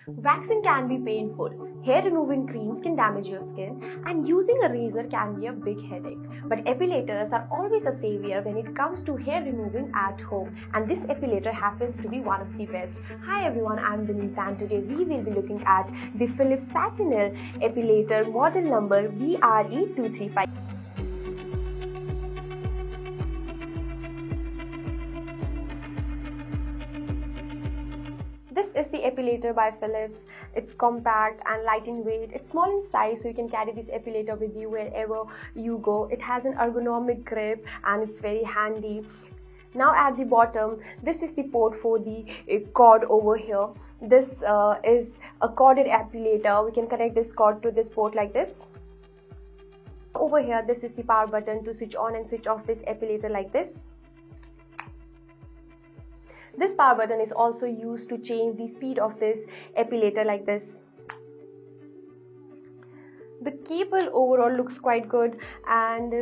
Waxing can be painful, hair removing creams can damage your skin, and using a razor can be a big headache. But epilators are always a savior when it comes to hair removing at home, and this epilator happens to be one of the best. Hi everyone, I'm Denise and today we will be looking at the Philips Satinel Epilator model number VRE235. This is the Epilator by Philips. It's compact and light in weight. It's small in size, so you can carry this epilator with you wherever you go. It has an ergonomic grip and it's very handy. Now at the bottom, this is the port for the cord over here. This is a corded epilator. We can connect this cord to this port like this. Over here, this is the power button to switch on and switch off this epilator like this. This power button is also used to change the speed of this epilator like this. The cable overall looks quite good and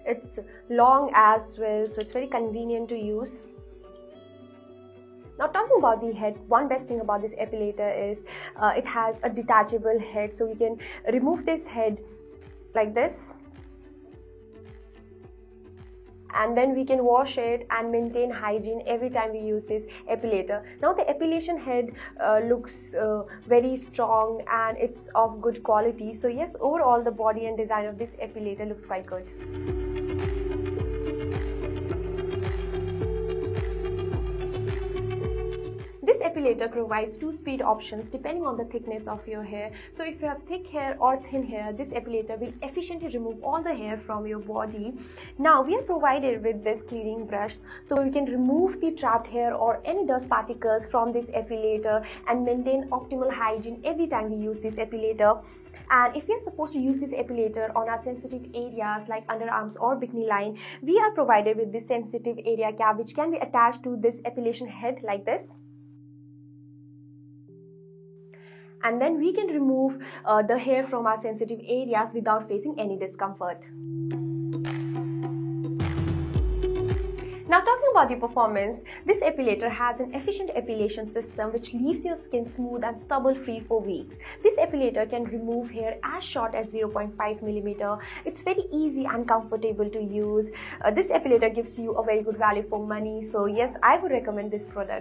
it's long as well, so it's very convenient to use. Now talking about the head, one best thing about this epilator is it has a detachable head, so we can remove this head like this. And then we can wash it and maintain hygiene every time we use this epilator. Now the epilation head looks very strong and it's of good quality. So yes, overall the body and design of this epilator looks quite good. This epilator provides two speed options depending on the thickness of your hair. So if you have thick hair or thin hair, this epilator will efficiently remove all the hair from your body. Now we are provided with this cleaning brush, so you can remove the trapped hair or any dust particles from this epilator and maintain optimal hygiene every time we use this epilator. And if we are supposed to use this epilator on our sensitive areas like underarms or bikini line, we are provided with this sensitive area cap which can be attached to this epilation head like this. And then we can remove the hair from our sensitive areas without facing any discomfort. Now talking about the performance, this epilator has an efficient epilation system which leaves your skin smooth and stubble free for weeks. This epilator can remove hair as short as 0.5 mm. It's very easy and comfortable to use. This epilator gives you a very good value for money. So yes, I would recommend this product.